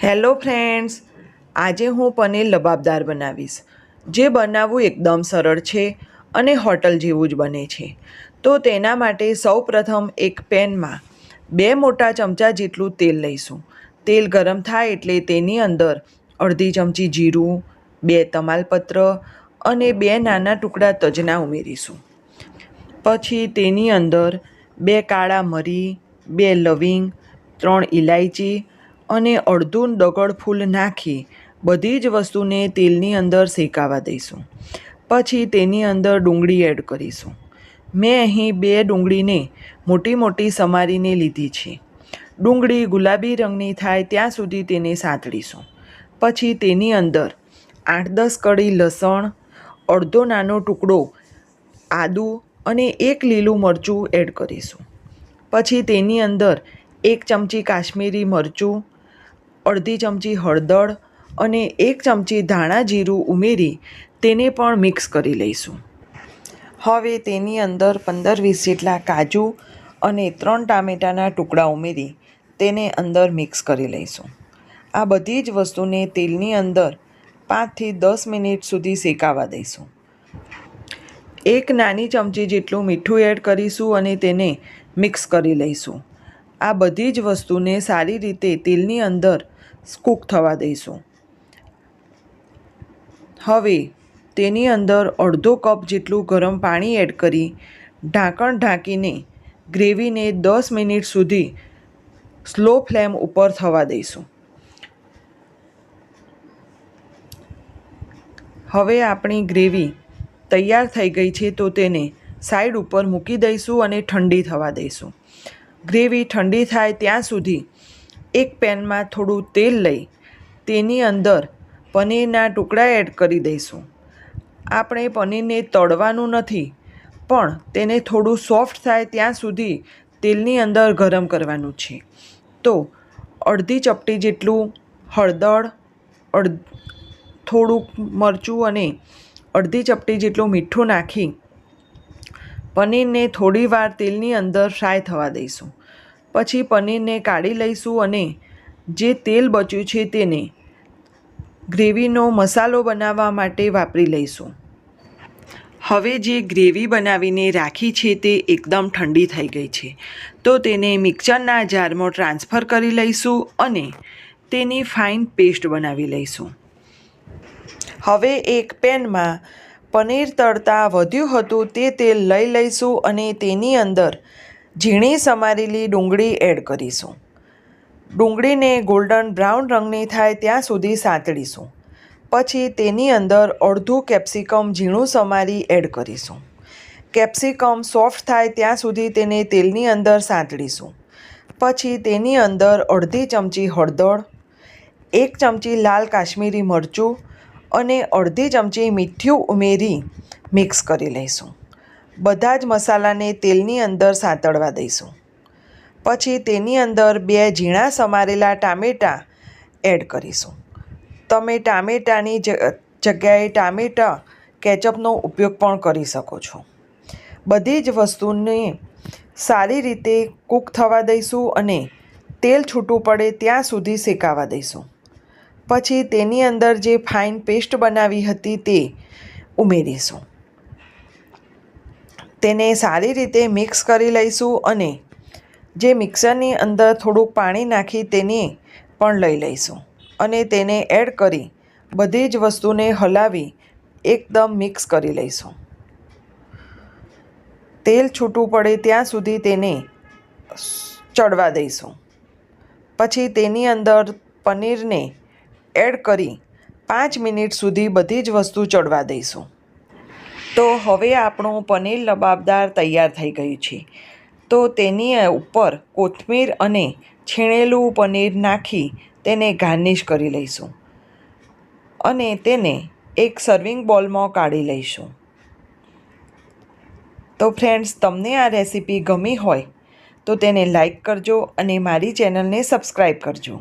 Hello friends, આજે હું પનીર લબાબદાર બનાવીશ, જે બનાવવું એકદમ સરળ છે અને હોટલ જેવું જ બને છે. તો તેના માટે સૌપ્રથમ એક પેનમાં 2 મોટા ચમચા જેટલું તેલ લઈશું. તેલ ગરમ થાય એટલે તેની અંદર અડધી ચમચી જીરું, 2 તમાલપત્ર અને 2 નાના ટુકડા તજના ઉમેરીશું. પછી તેની અંદર 2 કાળા મરી, 2 લવિંગ, 3 ઇલાયચી અને અડધું દગડફૂલ નાખી બધી જ વસ્તુને તેલની અંદર શેકાવા દઈશું. પછી તેની અંદર ડુંગળી એડ કરીશું. મેં અહીં 2 ડુંગળીને મોટી મોટી સમારીને લીધી છે. ડુંગળી ગુલાબી રંગની થાય ત્યાં સુધી તેને સાંતળીશું. પછી તેની અંદર 8-10 કળી લસણ, અડધો નાનો ટુકડો આદું અને 1 લીલું મરચું એડ કરીશું. પછી તેની અંદર 1 ચમચી કાશ્મીરી મરચું, અડધી ચમચી હળદર અને 1 ચમચી ધાણા જીરું ઉમેરી તેને પણ મિક્સ કરી લઈશું. હવે તેની અંદર 15-20 જેટલા કાજુ અને 3 ટામેટાના ટુકડા ઉમેરી તેને અંદર મિક્સ કરી લઈશું. આ બધી જ વસ્તુને તેલની અંદર 5થી 10 મિનિટ સુધી શેકાવા દઈશું. 1 નાની ચમચી જેટલું મીઠું એડ કરીશું અને તેને મિક્સ કરી લઈશું. આ બધી જ વસ્તુને સારી રીતે તેલની અંદર કૂક થવા દઈશું. હવે તેની અંદર અડધો કપ જેટલું ગરમ પાણી એડ કરી ઢાંકણ ઢાંકીને ગ્રેવીને 10 મિનિટ સુધી સ્લો ફ્લેમ ઉપર થવા દઈશું. હવે આપણી ગ્રેવી તૈયાર થઈ ગઈ છે તો તેને સાઈડ ઉપર મૂકી દઈશું અને ઠંડી થવા દઈશું. ગ્રેવી ઠંડી થાય ત્યાં સુધી એક પેનમાં થોડું તેલ લઈ તેની અંદર પનીરના ટુકડા એડ કરી દઈશું. આપણે પનીરને તળવાનું નથી, પણ તેને થોડું સોફ્ટ થાય ત્યાં સુધી તેલની અંદર ગરમ કરવાનું છે. તો અડધી ચપટી જેટલું હળદર, થોડુંક મરચું અને અડધી ચપટી જેટલું મીઠું નાખી પનીરને થોડી વાર તેલની અંદર ફ્રાય થવા દઈશું. પછી પનીરને કાઢી લઈશું અને જે તેલ બચ્યું છે તેને ગ્રેવીનો મસાલો બનાવવા માટે વાપરી લઈશું. હવે જે ગ્રેવી બનાવીને રાખી છે તે એકદમ ઠંડી થઈ ગઈ છે, તો તેને મિક્સરના જારમાં ટ્રાન્સફર કરી લઈશું અને તેની ફાઇન પેસ્ટ બનાવી લઈશું. હવે એક પેનમાં પનીર તળતા વધ્યું હતું તે તેલ લઈ લઈશું અને તેની અંદર ઝીણી સમારેલી ડુંગળી એડ કરીશું. ડુંગળીને ગોલ્ડન બ્રાઉન રંગની થાય ત્યાં સુધી સાંતળીશું. પછી તેની અંદર અડધું કેપ્સિકમ ઝીણું સમારી એડ કરીશું. કેપ્સિકમ સોફ્ટ થાય ત્યાં સુધી તેને તેલની અંદર સાંતળીશું. પછી તેની અંદર અડધી ચમચી હળદર, 1 ચમચી લાલ કાશ્મીરી મરચું અને અડધી ચમચી મીઠું ઉમેરી મિક્સ કરી લઈશું. બધા જ મસાલાને તેલની અંદર સાંતળવા દઈશું. પછી તેની અંદર 2 ઝીણા સમારેલા ટામેટાં એડ કરીશું. તમે ટામેટાની જગ્યાએ ટામેટા કેચઅપનો ઉપયોગ પણ કરી શકો છો. બધી જ વસ્તુને સારી રીતે કૂક થવા દઈશું અને તેલ છૂટું પડે ત્યાં સુધી શેકાવા દઈશું. પછી તેની અંદર જે ફાઇન પેસ્ટ બનાવી હતી તે ઉમેરીશું. તેને સારી રીતે મિક્સ કરી લઈશું અને જે મિક્સરની અંદર થોડુંક પાણી નાખી તેને પણ લઈ લઈશું અને તેને એડ કરી બધી જ વસ્તુને હલાવી એકદમ મિક્સ કરી લઈશું. તેલ છૂટું પડે ત્યાં સુધી તેને ચડવા દઈશું. પછી તેની અંદર પનીરને એડ કરી 5 મિનિટ સુધી બધી જ વસ્તુ ચડવા દઈશું. તો હવે આપણું પનીર લબાબદાર તૈયાર થઈ ગયું છે. તો તેની ઉપર કોથમીર અને છીણેલું પનીર નાખી તેને ગાર્નિશ કરી લઈશું અને તેને એક સર્વિંગ બોલમાં કાઢી લઈશું. તો ફ્રેન્ડ્સ, તમને આ રેસીપી ગમી હોય તો તેને લાઈક કરજો અને મારી ચેનલને સબસ્ક્રાઈબ કરજો.